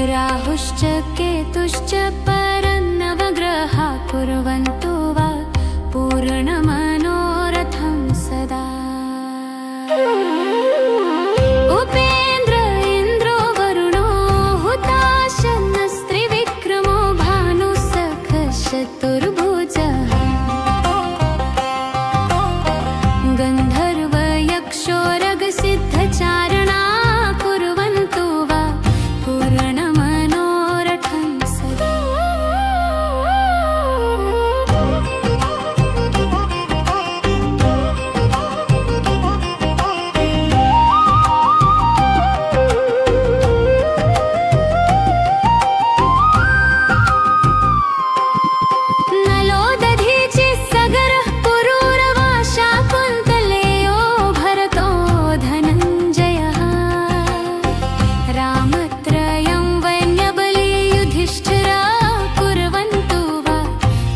राहुश्च केतुश्च परन्नवग्रहा कुर्वन्तु वा पूर्णमनोरथं सदा। उपेन्द्र इन्द्रो वरुणो हुताशनस्त्रिविक्रमो भानुसखश्चतुर्भुजः। गन्धर्वयक्षोरगसिद्धचारणा कुर्वन्तु वा पूर्णमनोरथं सदा। नलो दधीचिः सगरः पुरूरवा शाकुन्तलेयो भरतो धनञ्जयः। रामत्रयं वैन्यबली युधिष्ठिरा कुर्वन्तु वा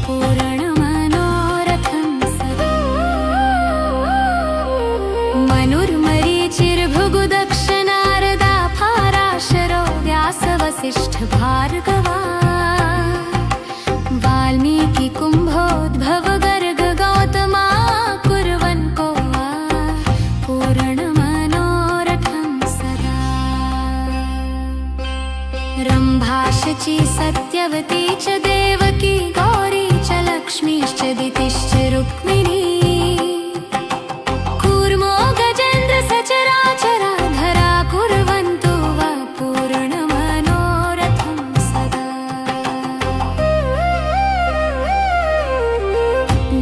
पूर्णमनोरथं सदा। मनुर्मरीचिर्भृगुदक्ष नारदा पाराशरो व्यासवसिष्ठभार्गवा। वाल्मीकि कुम्भोद्भव गर्ग गौतमा कुर्वन् को वा पूर्णमनोरथं सदा। रम्भा शची सत्यवती च देवकी गौरी च लक्ष्मीश्च दितिश्च रुक्मिणी। कूर्मो गजेन्द्र सचराचराधरा कुर्वन्तु वा पूर्णमनोरथं सदा।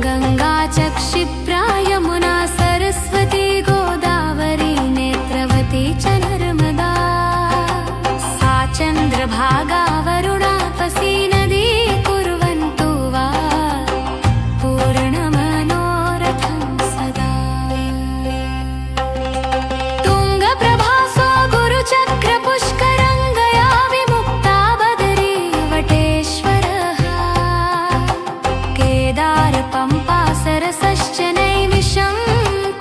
गङ्गा च क्षिप्रा यमुना सरस्वती गोदावरी नेत्रवती च नर्मदा। सा चन्द्रभागा वरुणापसी नदी कुर्वन्तु वा पूर्णमनोरथं सदा। तुङ्गप्रभासो गुरुचक्रपुष्करङ्गया विमुक्ता बदरी वटेश्वरः। केदार पम्पा सरसश्च नैमिषं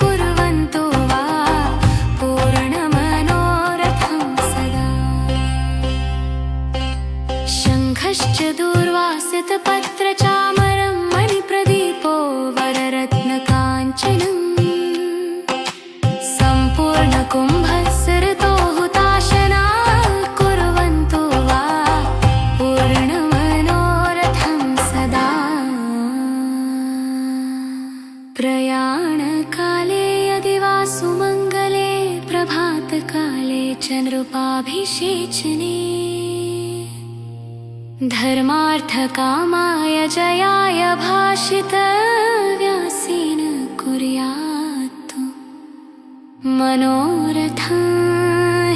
कुर्वन्तु वा पूर्णमनोरथं सदा। शङ्खश्च दूर्वासितपत्रचामरं मणिप्रदीपो वररत्नकाञ्चनम्। सम्पूर्णकुम्भस्सृतो हुताशना कुर्वन्तु वा पूर्णमनोरथं सदा। प्रयाणकाले यदि वा सुमङ्गले प्रभातकाले च नृपाभिषेचने। धर्मार्थकामाय जयाय भाषितव्यासेन कुर्यात् मनोरथं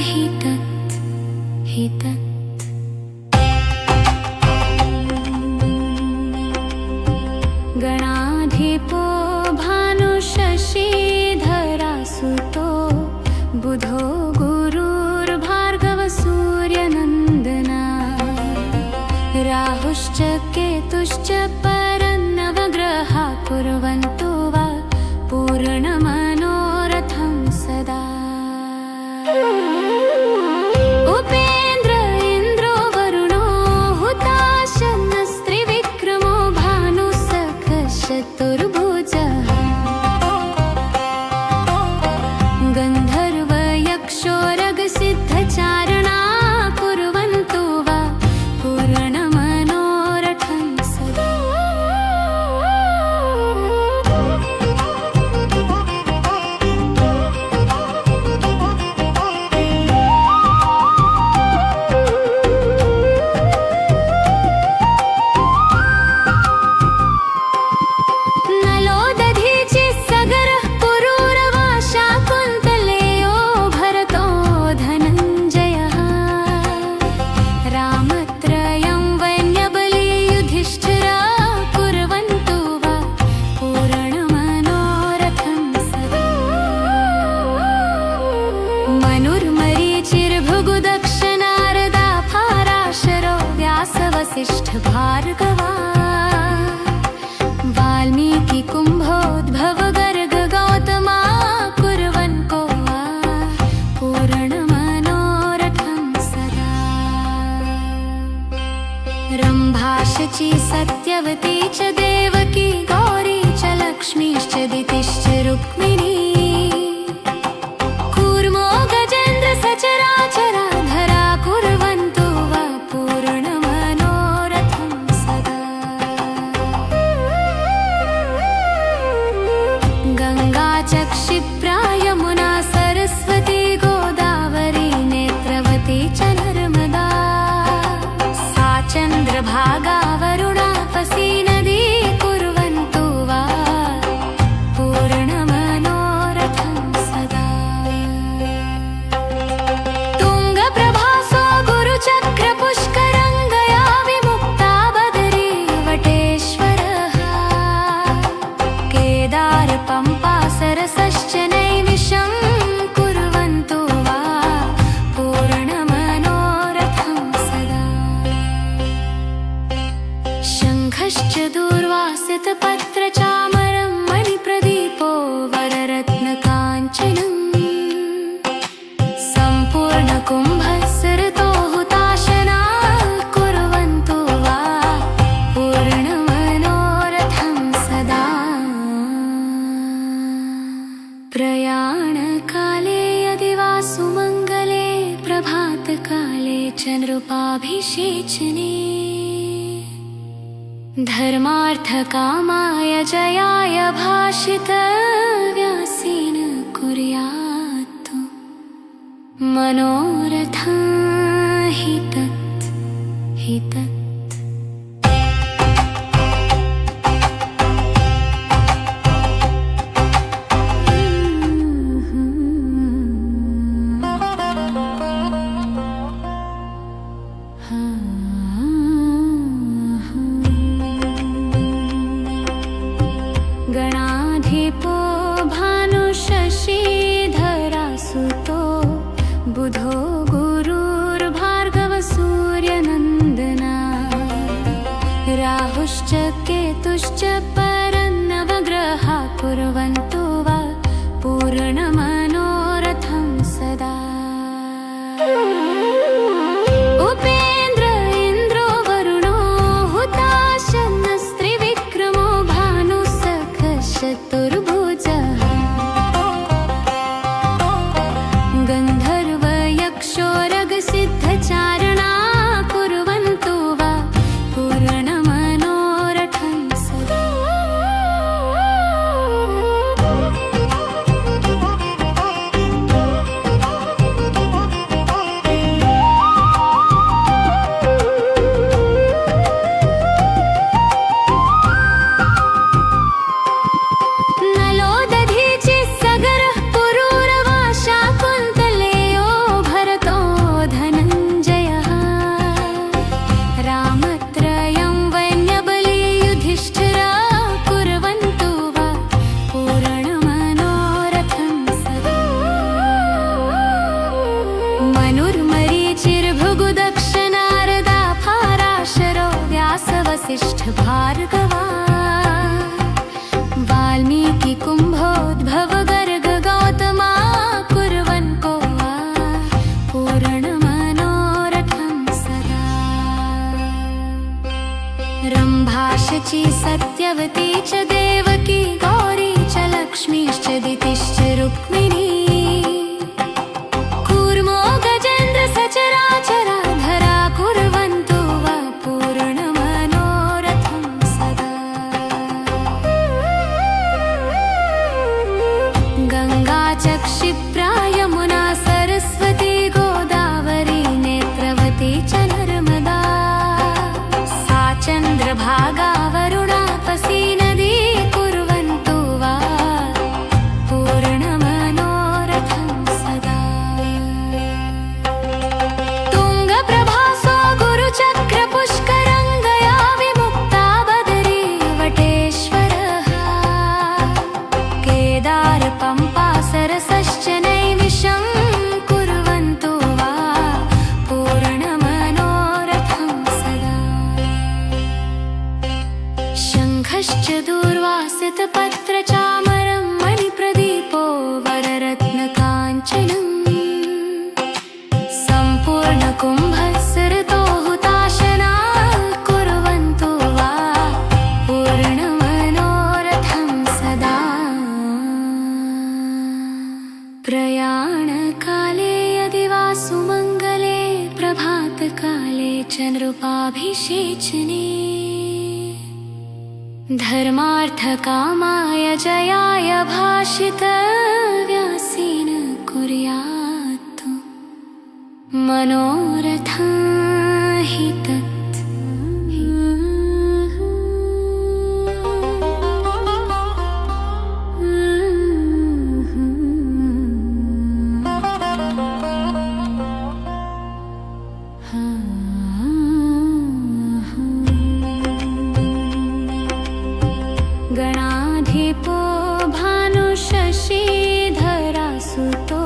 हि तत् हि तत्। गणाधिपो भानुशशीधरासुतो बुधो गुरुर्भार्गवसूर्यनन्दना। राहुश्च केतुश्च परन्नवग्रहा कुर्वन्तु वा पूर्णमनोरथं सदा। उपेन्द्र इन्द्रो वरुणो हुताशनस्त्रिविक्रमो भानुसखश्चतुर्भुजः। गन्धर्वयक्षोरगसिद्धचारणा कुर्वन्तु वा पूर्णमनोरथं सदा। नलो दधीचिः सगरः पुरूरवा शाकुन्तलेयो भरतो धनञ्जयः। रामत्रयं वैन्यबली युधिष्ठिरा कुर्वन्तु वा पूर्णमनोरथं सदा। मनुर्मरीचिर्भृगुदक्ष नारदा पाराशरो व्यासवसिष्ठभार्गवा। वाल्मीकि कुम्भोद्भव गर्ग गौतमा कुर्वन् को वा पूर्णमनोरथं सदा। रम्भाशची सत्यवती च देवकी गौरी च लक्ष्मीश्च दितिश्च रुक्मिणी कूर्मो गजेन्द्र सचराचराधरा कुर्वन्तु वा पूर्णमनोरथं सदा। गङ्गा च क्षिप्रा यमुना सरस्वती गोदावरी नेत्रवती च नर्मदा सा चन्द्रभागा वरुणापसी नदी कुर्वन्तु वा पूर्णमनोरथं सदा। तुङ्गप्रभासो गुरुचक्रपुष्करङ्गया विमुक्ता बदरी वटेश्वरः केदार पम्पा सरसश्च नैमिषं कुर्वन्तु वा पूर्णमनोरथं सदा। शङ्खश्च दूर्वासितपत्रचामरं मणिप्रदीपो वररत्नकाञ्चनं सम्पूर्णकुम्भस्सृतो हुताशना कुर्वन्तु वा पूर्णमनोरथं सदा। प्रयाणकाले यदि वा सुमङ्गले प्रभातकाले च नृपाभिषेचने धर्मार्थकामाय जयाय भाषितव्यासेन कुर्यात् मनोरथं हि तत् हि तत्। गणाधिपो भानुशशीधरासुतो बुधो गुरुर्भार्गव सूर्यनन्दना राहुश्च केतुश्च परन्नवग्रहा कुर्वन्तु वा पूर्णमनोरथं सदा। उपेन्द्र इन्द्रो वरुणो हुताशनस्त्रिविक्रमो भानुसखश्चतुर्भुजः गन्धर्वयक्षोरगसिद्धचारणा कुर्वन्तु वा पूर्णमनोरथं सदा। नलो दधीचि सगरः पुरूरवा शाकुन्तलेयो भरतो धनञ्जयः रामत्रयं वैन्यबली युधिष्ठिरा कुर्वन्तु वा पूर्णमनोरथं सदा। मनुर्मरीचिर्भृगुदक्ष नारदा फाराशरो व्यासवसिष्ठभार्गवा वाल्मीकि कुम्भोद्भव गर्ग गौतमा कुर्वन्तो वा पूर्णमनोरथं सदा। रम्भाशची सत्यवती च देवकी गौरी च लक्ष्मीश्च दितिश्च रुक्मिणी कूर्मो गजेन्द्र सचराचराधरा कुर्वन्तु वा पूर्णमनोरथं सदा। गङ्गा च क्षिप्रा यमुना सरस्वती गोदावरी नेत्रवती च नर्मदा सा चन्द्रभागा वरुणापसी नदी कुर्वन्तु वा पूर्णमनोरथं सदा। तुङ्गप्रभासो गुरुचक्रपुष्करङ्गया विमुक्ता बदरी वटेश्वरः केदार पम्पा सरसश्च नैमिषं कुर्वन्तु वा पूर्णमनोरथं सदा। शङ्खश्च दूर्वासितपत्रचामरं मणिप्रदीपो वररत्नकाञ्चनं सम्पूर्णकुम्भस्सृतो हुताशना कुर्वन्तु च नृपाभिषेचने धर्मार्थकामाय जयाय भाषितव्यासेन कुर्यात् मनोरथं हि तत्। गणाधिपो भानुशशीधरासुतो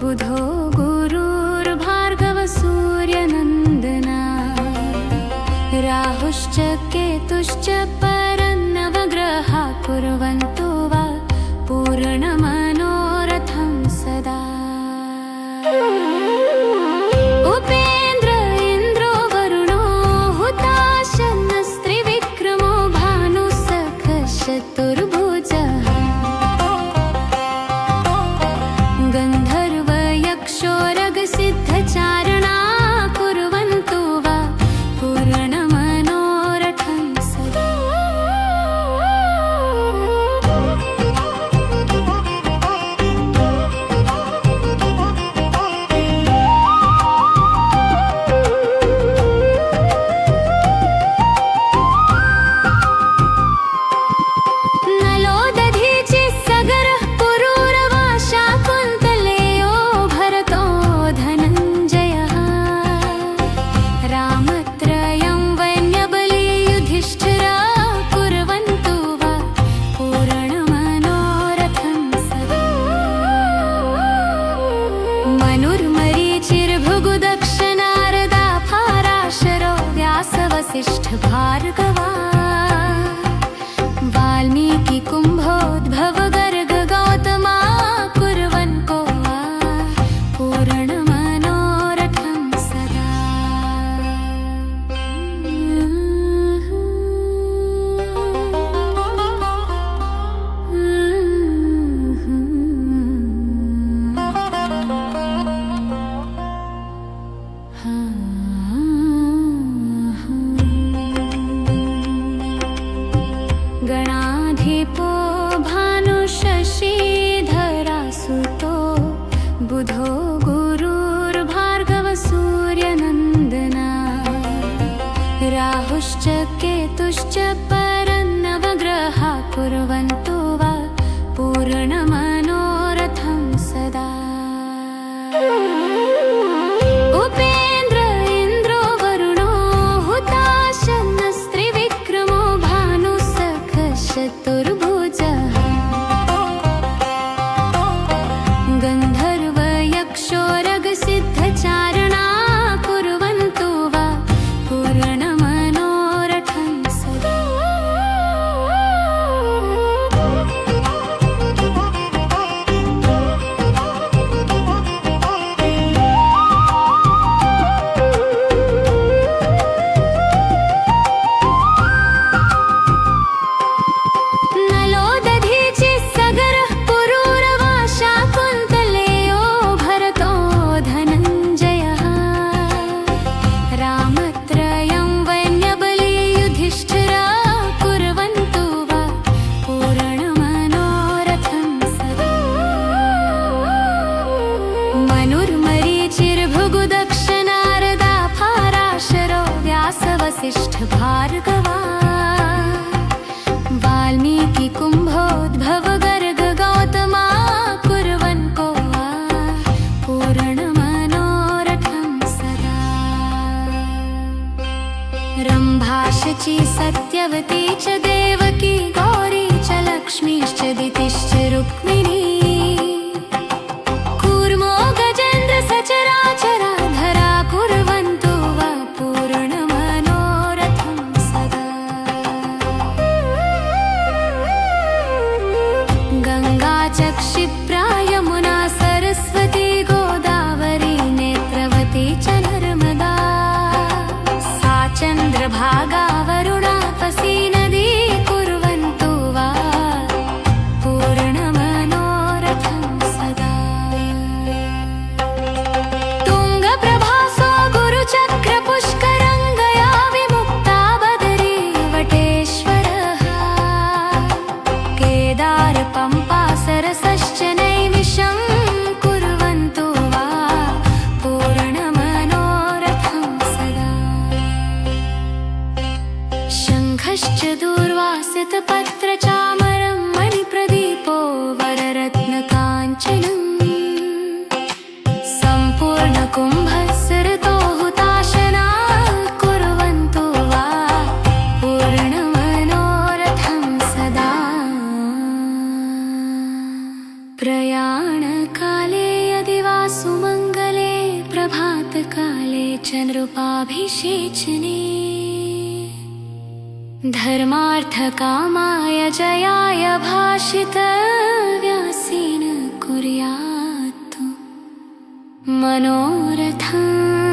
बुधो गुरुर्भार्गव सूर्यनन्दना राहुश्च केतुश्च परन्नवग्रहा कुर्वन्तो वा पूर्णमनोरथं सदा। उपेन्द्र इन्द्रो वरुणो हुताशनस्त्रिविक्रमो भानुसखश्चतुर्भुजः गन्धर्वयक्षोरगसिद्धचारणा कुर्वन्तो वा पूर्णमनोरथं सदा। भार्गवा वाल्मीकि कुम्भोद्भव गर्ग गौतमा कुर्वन् को वा पूर्णमनोरथं सदा। गणाधिपो भानुशशीधरासुतो बुधो गुरुर्भार्गव सूर्यनन्दना राहुश्च केतुश्च परन्नवग्रहा कुर्वन्तो वा पूर्णमनोरथं सदा। उपेन्द्र इन्द्रो वरुणो हुताशनस्त्रिविक्रमो भानुसखश्चतुर्भुजः गन्धर्वयक्षोरगसिद्धचारणा कुर्वन्तो वा पूर्णमनोरथं सदा। भार्गवा वाल्मीकि कुम्भोद्भव गर्ग गौतमा कुर्वन् को वा पूर्णमनोरथं सदा। रम्भा शची सत्यवती च देवकी गौरी च लक्ष्मीश्च दितिश्च रुक्मिणी कूर्मो गजेन्द्र सचराचरा धरा कुर्वन्तो वा पूर्णमनोरथं सदा। गङ्गा च क्षिप्रा यमुना सरस्वती गोदावरी नेत्रवती च नर्मदा सा चन्द्रभागा वरुणापसी नदी कुर्वन्तो वा पूर्णमनोरथं सितपत्रचामरं मणिप्रदीपो वररत्नकाञ्चनम् सम्पूर्णकुम्भस्सृतो हुताशना कुर्वन्तु वा पूर्णमनोरथं सदा। प्रयाणकाले यदि वा सुमङ्गले प्रभातकाले च नृपाभिषेचने धर्मार्थकामाय जयाय भाषितव्यासेन कुर्यात् मनोरथम्।